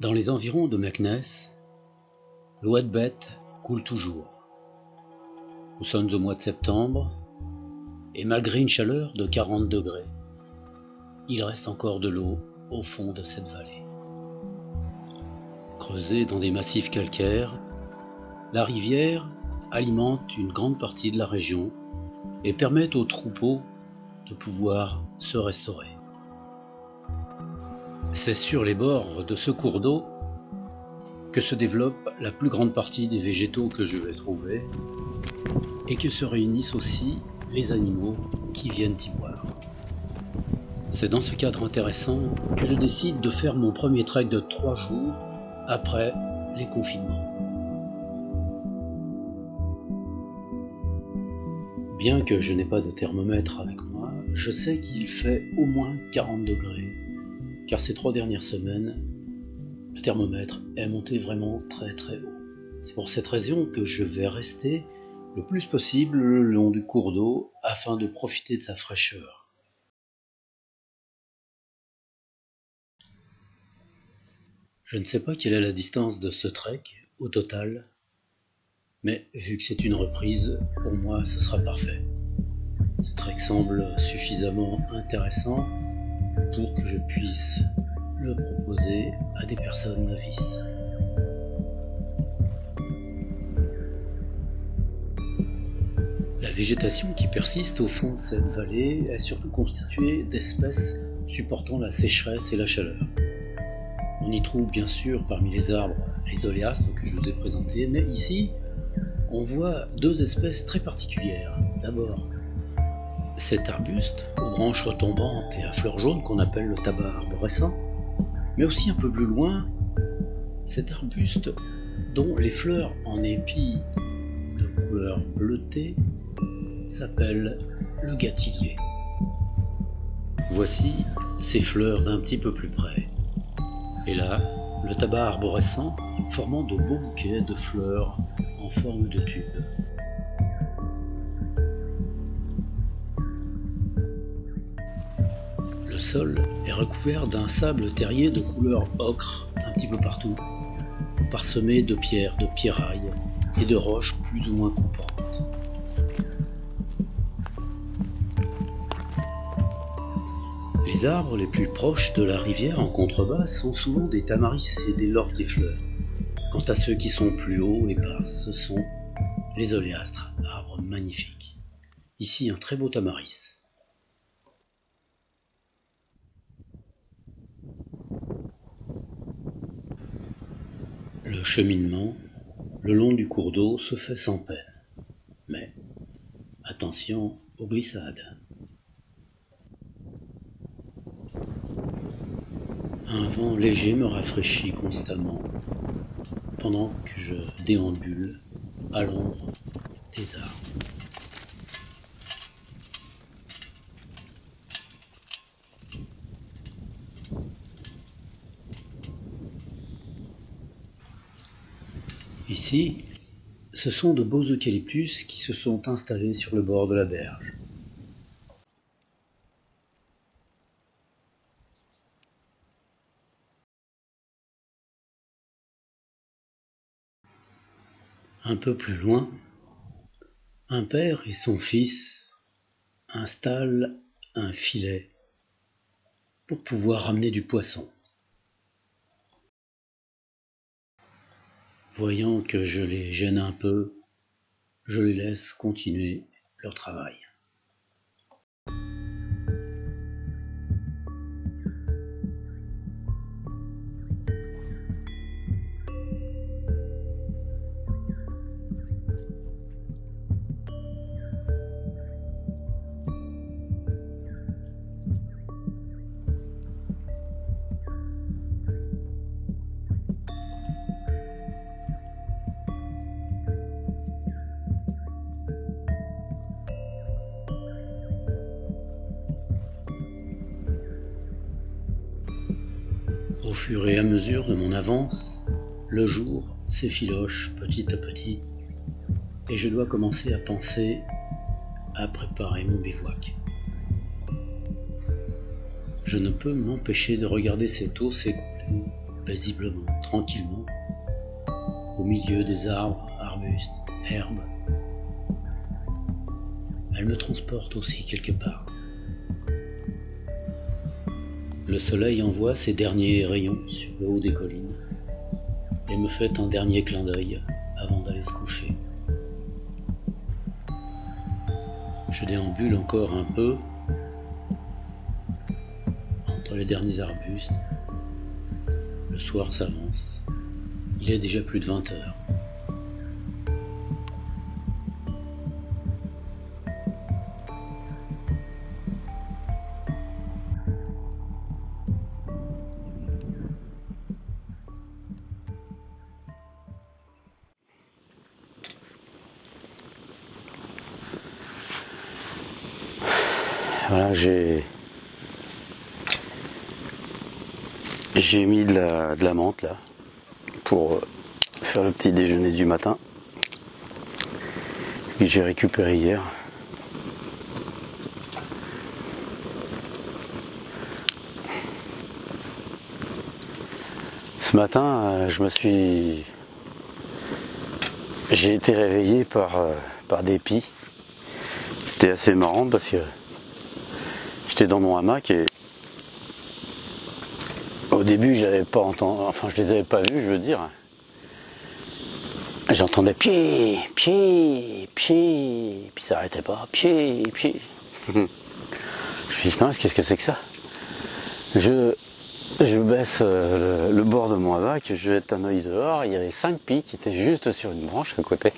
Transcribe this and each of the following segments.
Dans les environs de Meknès, l'Ouadbet coule toujours. Nous sommes au mois de septembre, et malgré une chaleur de 40 degrés, il reste encore de l'eau au fond de cette vallée. Creusée dans des massifs calcaires, la rivière alimente une grande partie de la région et permet aux troupeaux de pouvoir se restaurer. C'est sur les bords de ce cours d'eau que se développe la plus grande partie des végétaux que je vais trouver et que se réunissent aussi les animaux qui viennent y boire. C'est dans ce cadre intéressant que je décide de faire mon premier trek de 3 jours après les confinements. Bien que je n'ai pas de thermomètre avec moi, je sais qu'il fait au moins 40 degrés, car ces 3 dernières semaines, le thermomètre est monté vraiment très très haut. C'est pour cette raison que je vais rester le plus possible le long du cours d'eau afin de profiter de sa fraîcheur. Je ne sais pas quelle est la distance de ce trek au total, mais vu que c'est une reprise, pour moi ce sera parfait. Ce trek semble suffisamment intéressant pour que je puisse le proposer à des personnes novices. La végétation qui persiste au fond de cette vallée est surtout constituée d'espèces supportant la sécheresse et la chaleur. On y trouve bien sûr parmi les arbres les oléastres que je vous ai présentés, mais ici on voit 2 espèces très particulières. D'abord, cet arbuste aux branches retombantes et à fleurs jaunes qu'on appelle le tabac arborescent, mais aussi un peu plus loin, cet arbuste dont les fleurs en épi de couleur bleutée s'appelle le gâtillier. Voici ces fleurs d'un petit peu plus près. Et là, le tabac arborescent formant de beaux bouquets de fleurs en forme de tube. Le sol est recouvert d'un sable terrier de couleur ocre un petit peu partout, parsemé de pierres, de pierrailles et de roches plus ou moins coupantes. Les arbres les plus proches de la rivière en contrebas sont souvent des tamaris et des lauriers-fleurs. Quant à ceux qui sont plus hauts et bas, ce sont les oléastres, arbres magnifiques. Ici un très beau tamaris. Le cheminement le long du cours d'eau se fait sans peine, mais attention aux glissades. Un vent léger me rafraîchit constamment pendant que je déambule à l'ombre des arbres. Ici, ce sont de beaux eucalyptus qui se sont installés sur le bord de la berge. Un peu plus loin, un père et son fils installent un filet pour pouvoir ramener du poisson. Voyant que je les gêne un peu, je les laisse continuer leur travail. Au fur et à mesure de mon avance, le jour s'effiloche petit à petit et je dois commencer à penser à préparer mon bivouac. Je ne peux m'empêcher de regarder cette eau s'écouler paisiblement, tranquillement, au milieu des arbres, arbustes, herbes. Elle me transporte aussi quelque part. Le soleil envoie ses derniers rayons sur le haut des collines et me fait un dernier clin d'œil avant d'aller se coucher. Je déambule encore un peu entre les derniers arbustes. Le soir s'avance. Il est déjà plus de 20 heures. Voilà, j'ai mis de la menthe là pour faire le petit déjeuner du matin que j'ai récupéré hier. Ce matin, j'ai été réveillé par des pies. C'était assez marrant parce que j'étais dans mon hamac et au début je les avais pas vus, je veux dire. J'entendais pied, pied, pied, puis ça arrêtait pas, pied, pied. Je me suis dit, mince, qu'est-ce que c'est que ça? Je baisse le bord de mon hamac, je jette un œil dehors, il y avait 5 pies qui étaient juste sur une branche à côté.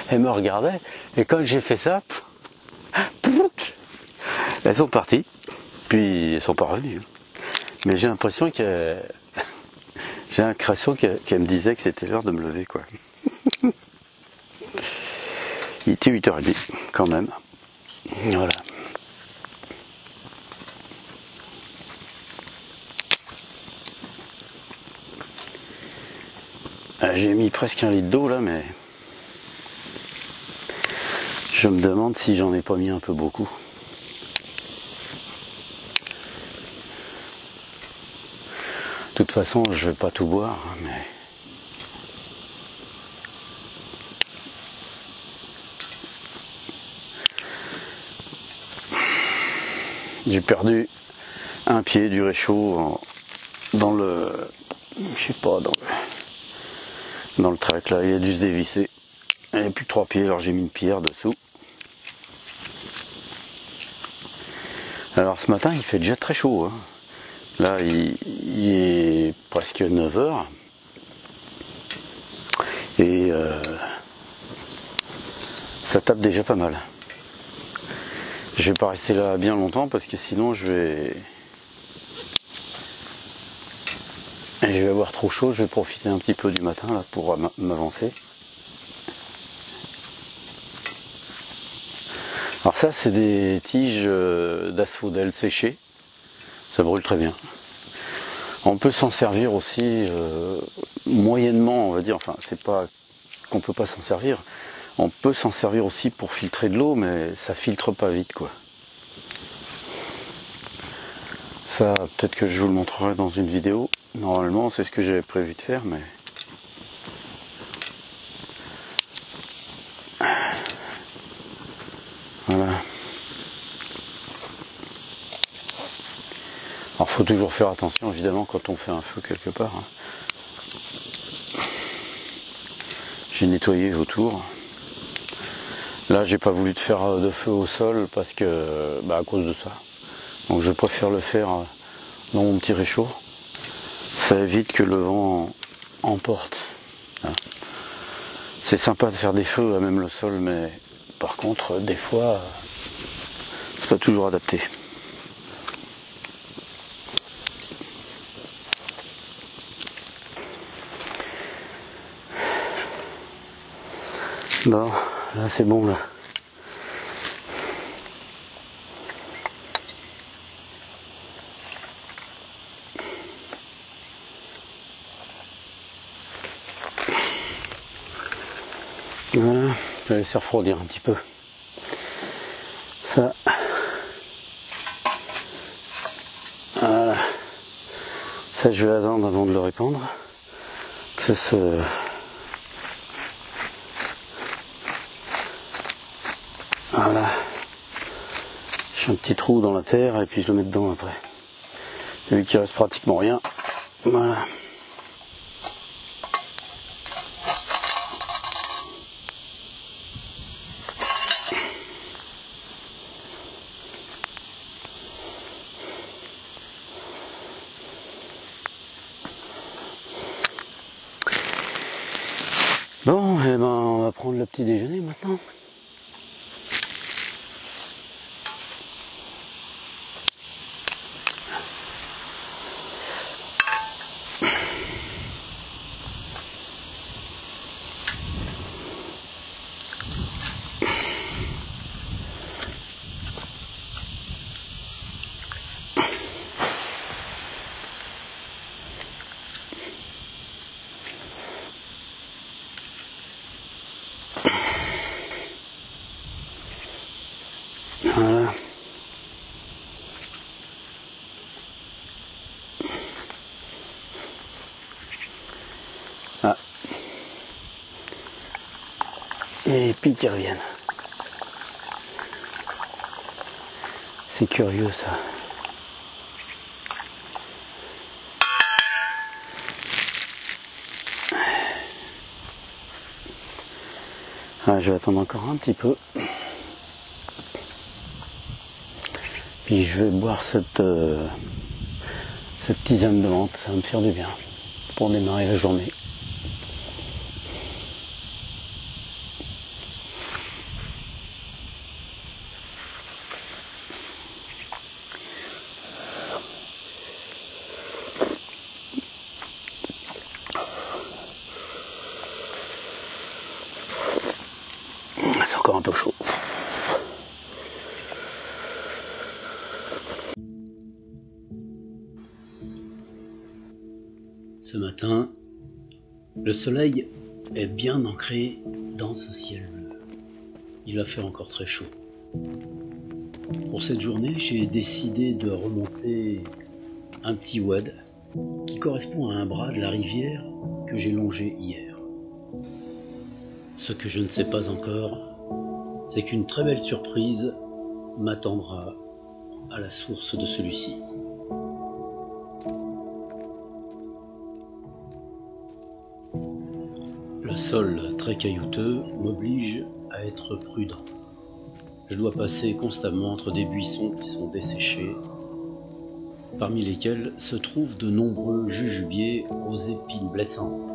Elles me regardaient, et quand j'ai fait ça, elles sont parties, puis elles sont pas revenues. Mais j'ai l'impression qu'elles me disaient que c'était l'heure de me lever, quoi. Il était 8h30, quand même. Voilà. J'ai mis presque 1 litre d'eau là, mais je me demande si j'en ai pas mis un peu beaucoup. De toute façon, je vais pas tout boire, mais j'ai perdu un pied du réchaud dans le, je sais pas, dans le trek là, il a dû se dévisser. Il n'y a plus que 3 pieds, alors j'ai mis une pierre dessous. Alors ce matin, il fait déjà très chaud, hein. Là, il est presque 9h. Et ça tape déjà pas mal. Je vais pas rester là bien longtemps parce que sinon je vais avoir trop chaud. Je vais profiter un petit peu du matin là pour m'avancer. Alors ça, c'est des tiges d'asphodèle séchées. Ça brûle très bien. On peut s'en servir aussi moyennement, on va dire. Enfin, c'est pas qu'on peut pas s'en servir. On peut s'en servir aussi pour filtrer de l'eau, mais ça filtre pas vite, quoi. Ça, peut-être que je vous le montrerai dans une vidéo. Normalement, c'est ce que j'avais prévu de faire, mais voilà. Alors, faut toujours faire attention, évidemment, quand on fait un feu quelque part. J'ai nettoyé autour. Là, j'ai pas voulu faire de feu au sol parce que, à cause de ça. Donc, je préfère le faire dans mon petit réchaud. Ça évite que le vent emporte. C'est sympa de faire des feux à même le sol, mais par contre, des fois, c'est pas toujours adapté. Bon, là c'est bon là. Voilà, je vais laisser refroidir un petit peu. Ça. Voilà. Ça, je vais attendre avant de le répandre. Que ça se... Voilà. Je fais un petit trou dans la terre et puis je le mets dedans après. Vu qu'il reste pratiquement rien. Voilà. Bon, eh ben, on va prendre le petit déjeuner maintenant. Voilà. Ah. Et les pics qui reviennent. C'est curieux ça. Ah, je vais attendre encore un petit peu. Puis je vais boire cette tisane de menthe, ça va me faire du bien pour démarrer la journée. C'est encore un peu chaud. Ce matin, le soleil est bien ancré dans ce ciel bleu. Il va faire encore très chaud. Pour cette journée, j'ai décidé de remonter un petit wad qui correspond à un bras de la rivière que j'ai longé hier. Ce que je ne sais pas encore, c'est qu'une très belle surprise m'attendra à la source de celui-ci. Le sol très caillouteux m'oblige à être prudent. Je dois passer constamment entre des buissons qui sont desséchés, parmi lesquels se trouvent de nombreux jujubiers aux épines blessantes.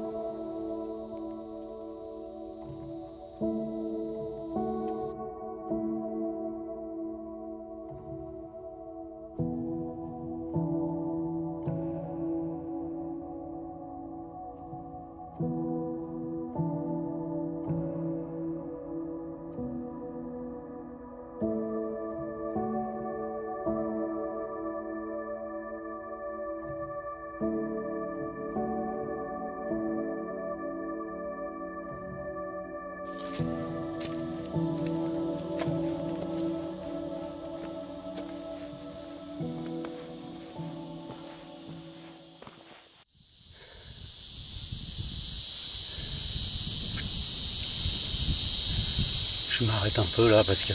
Je m'arrête un peu là parce que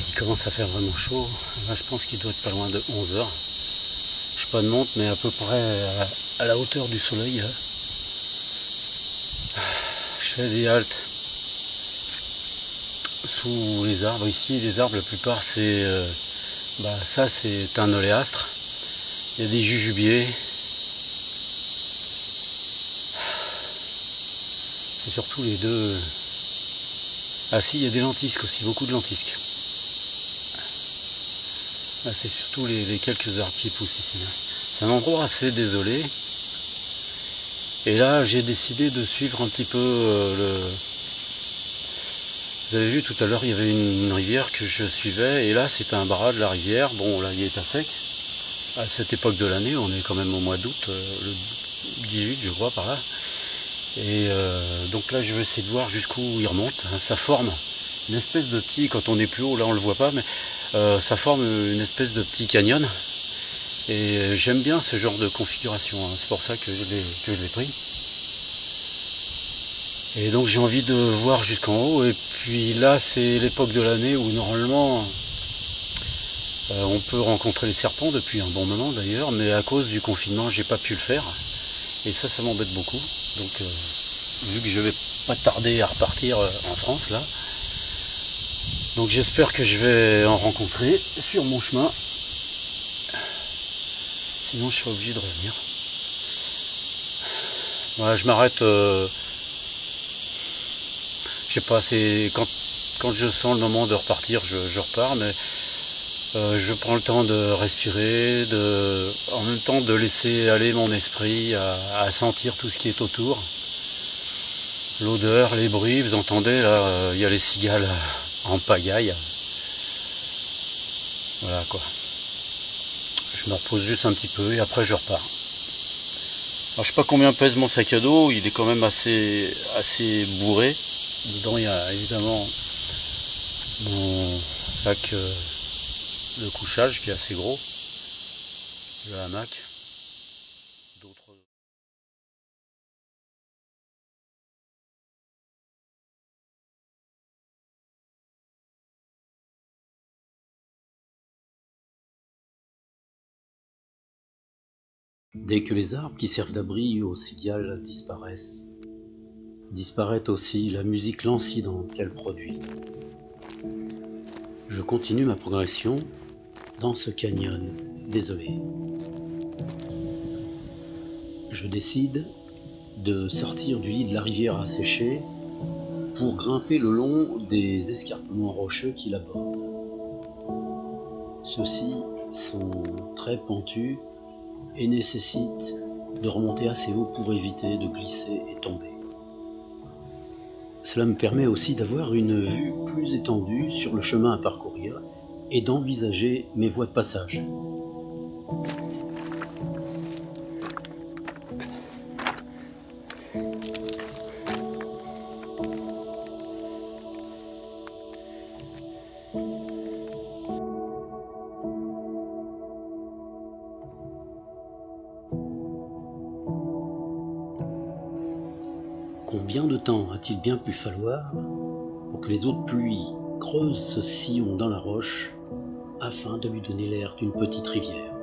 il commence à faire vraiment chaud. Là, je pense qu'il doit être pas loin de 11 h. Je sais pas de montre, mais à peu près à la hauteur du soleil. Là. Je fais des haltes sous les arbres ici. Les arbres, la plupart, c'est ça, c'est un oléastre. Il y a des jujubiers. C'est surtout les deux. Ah si, il y a des lentisques aussi, beaucoup de lentisques. Là, c'est surtout les quelques arbres qui poussent ici. C'est un endroit assez désolé. Et là, j'ai décidé de suivre un petit peu Vous avez vu tout à l'heure, il y avait une rivière que je suivais. Et là, c'est un bras de la rivière. Bon, là, il est à sec. À cette époque de l'année, on est quand même au mois d'août, le 18, je crois, par là. Et donc là, je vais essayer de voir jusqu'où il remonte. Ça forme une espèce de petit, quand on est plus haut, là on le voit pas, mais ça forme une espèce de petit canyon. Et j'aime bien ce genre de configuration, hein. C'est pour ça que je l'ai pris. Et donc j'ai envie de voir jusqu'en haut. Et puis là, c'est l'époque de l'année où normalement on peut rencontrer les serpents depuis un bon moment d'ailleurs, mais à cause du confinement, j'ai pas pu le faire. Et ça m'embête beaucoup. Donc vu que je vais pas tarder à repartir en France là, donc j'espère que je vais en rencontrer sur mon chemin. Sinon je serai obligé de revenir. Voilà, je m'arrête. Je sais pas, c'est quand je sens le moment de repartir, je repars, mais je prends le temps de respirer, en même temps de laisser aller mon esprit à sentir tout ce qui est autour. L'odeur, les bruits, vous entendez là, il y a les cigales en pagaille. Voilà quoi. Je me repose juste un petit peu et après je repars. Alors je sais pas combien pèse mon sac à dos, il est quand même assez bourré. Dedans il y a évidemment mon sac de couchage qui est assez gros, le hamac, d'autres. Dès que les arbres qui servent d'abri aux cigales disparaissent, disparaît aussi la musique lancinante qu'elles produisent. Je continue ma progression dans ce canyon désolé. Je décide de sortir du lit de la rivière asséchée pour grimper le long des escarpements rocheux qui l'abordent. Ceux-ci sont très pentus et nécessitent de remonter assez haut pour éviter de glisser et tomber. Cela me permet aussi d'avoir une vue plus étendue sur le chemin à parcourir et d'envisager mes voies de passage. Combien de temps a-t-il bien pu falloir pour que les eaux de pluie creusent ce sillon dans la roche afin de lui donner l'air d'une petite rivière?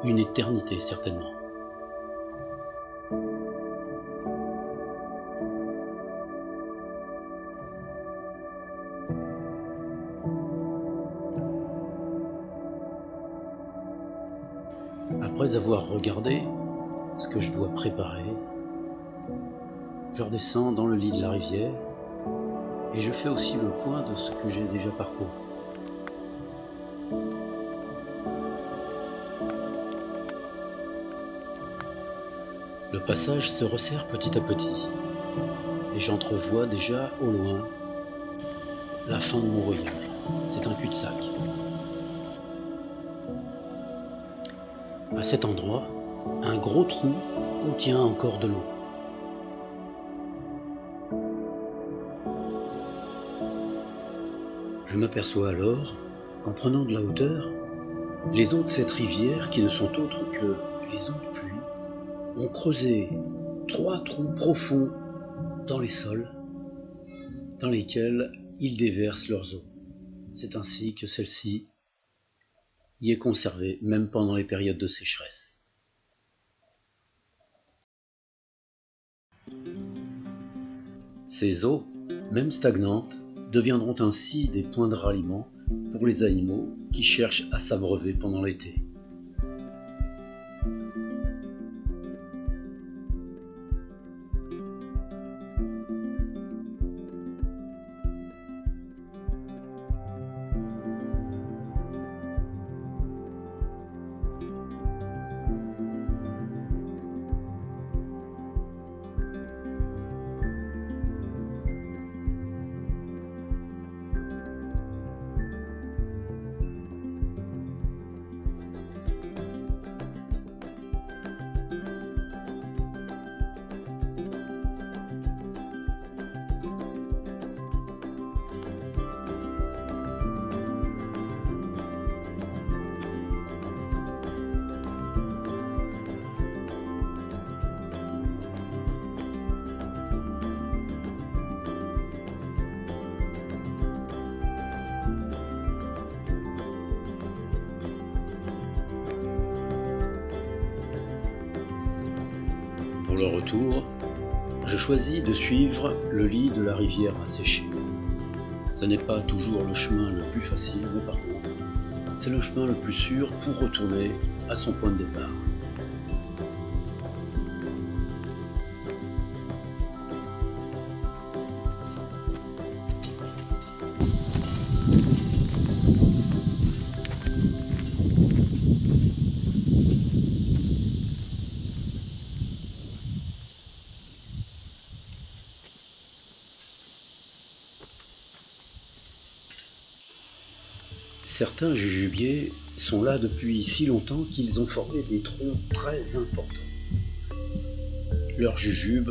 Une éternité certainement. Après avoir regardé ce que je dois préparer, je redescends dans le lit de la rivière et je fais aussi le point de ce que j'ai déjà parcouru. Le passage se resserre petit à petit et j'entrevois déjà au loin la fin de mon voyage. C'est un cul-de-sac. À cet endroit, un gros trou contient encore de l'eau. Je m'aperçois alors qu'en prenant de la hauteur, les eaux de cette rivière, qui ne sont autres que les eaux de pluie, ont creusé 3 trous profonds dans les sols, dans lesquels ils déversent leurs eaux. C'est ainsi que celle-ci y est conservée, même pendant les périodes de sécheresse. Ces eaux, même stagnantes, deviendront ainsi des points de ralliement pour les animaux qui cherchent à s'abreuver pendant l'été. Pour le retour, je choisis de suivre le lit de la rivière asséchée. Ce n'est pas toujours le chemin le plus facile, mais par contre, c'est le chemin le plus sûr pour retourner à son point de départ. Certains jujubiers sont là depuis si longtemps qu'ils ont formé des troncs très importants. Leurs jujubes,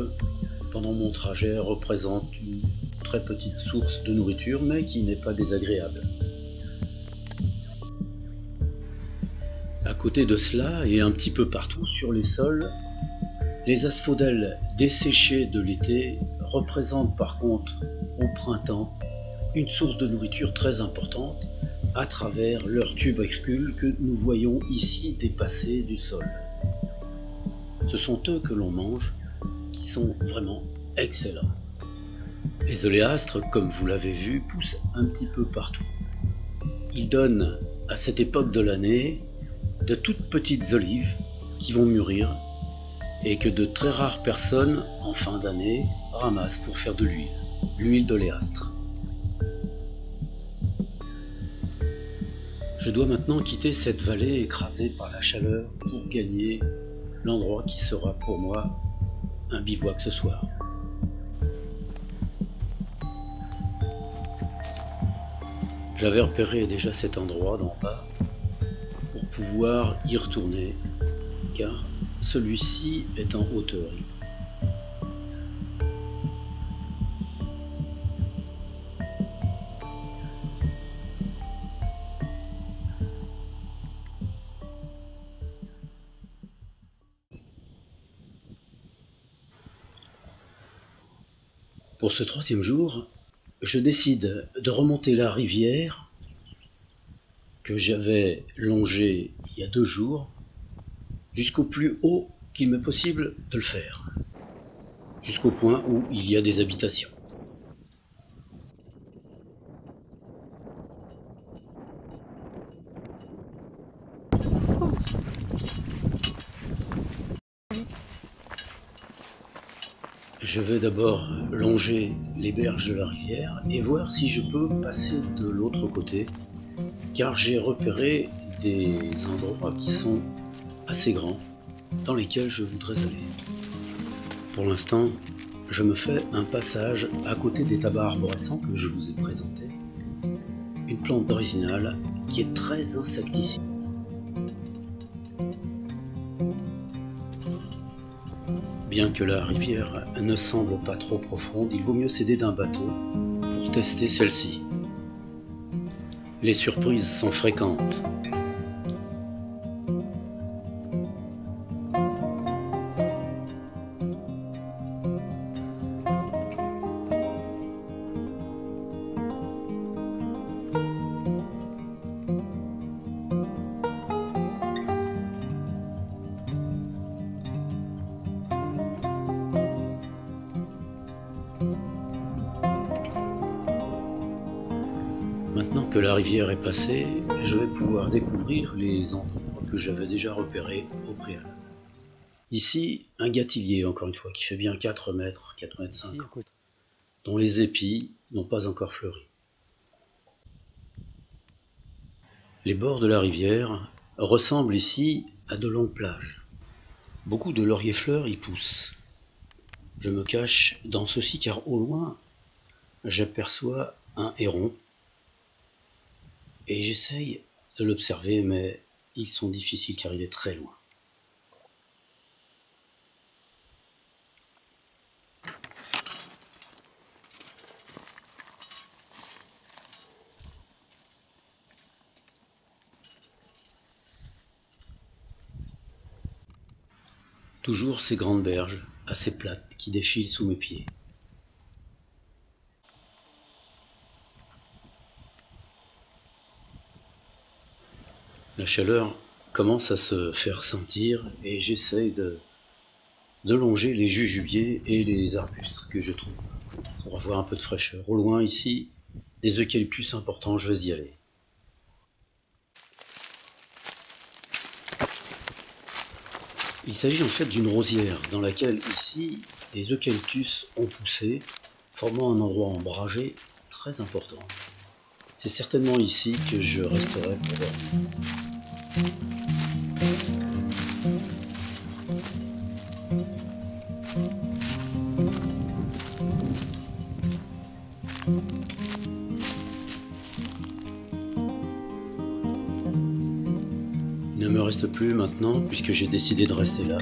pendant mon trajet, représentent une très petite source de nourriture, mais qui n'est pas désagréable. À côté de cela, et un petit peu partout sur les sols, les asphodèles desséchés de l'été représentent par contre, au printemps, une source de nourriture très importante à travers leurs tubercules que nous voyons ici dépasser du sol. Ce sont eux que l'on mange, qui sont vraiment excellents. Les oléastres, comme vous l'avez vu, poussent un petit peu partout. Ils donnent, à cette époque de l'année, de toutes petites olives qui vont mûrir et que de très rares personnes, en fin d'année, ramassent pour faire de l'huile d'oléastre. Je dois maintenant quitter cette vallée écrasée par la chaleur pour gagner l'endroit qui sera pour moi un bivouac ce soir. J'avais repéré déjà cet endroit d'en bas pour pouvoir y retourner, car celui-ci est en hauteur. Pour ce troisième jour, je décide de remonter la rivière que j'avais longée il y a 2 jours jusqu'au plus haut qu'il m'est possible de le faire, jusqu'au point où il y a des habitations. Je vais d'abord longer les berges de la rivière et voir si je peux passer de l'autre côté, car j'ai repéré des endroits qui sont assez grands dans lesquels je voudrais aller. Pour l'instant, je me fais un passage à côté des tabacs arborescents que je vous ai présentés, une plante originale qui est très insecticide. Bien que la rivière ne semble pas trop profonde, il vaut mieux s'aider d'un bateau pour tester celle-ci. Les surprises sont fréquentes. Maintenant que la rivière est passée, je vais pouvoir découvrir les endroits que j'avais déjà repérés au préalable. Ici, un gâtillier, encore une fois, qui fait bien 4 mètres, 4 mètres 5, dont les épis n'ont pas encore fleuri. Les bords de la rivière ressemblent ici à de longues plages. Beaucoup de lauriers-fleurs y poussent. Je me cache dans ceci car au loin, j'aperçois un héron. Et j'essaye de l'observer, mais ils sont difficiles car il est très loin. Toujours ces grandes berges, assez plates, qui défilent sous mes pieds. La chaleur commence à se faire sentir et j'essaye de de longer les jujubiers et les arbustes que je trouve, pour avoir un peu de fraîcheur. Au loin ici, des eucalyptus importants, je vais y aller. Il s'agit en fait d'une rosière dans laquelle ici les eucalyptus ont poussé, formant un endroit ombragé très important. C'est certainement ici que je resterai pour dormir. Il ne me reste plus maintenant, puisque j'ai décidé de rester là,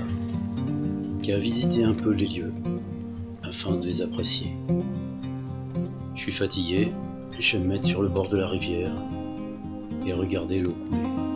qu'à visiter un peu les lieux, afin de les apprécier. Je suis fatigué, je vais me mettre sur le bord de la rivière et regarder l'eau couler.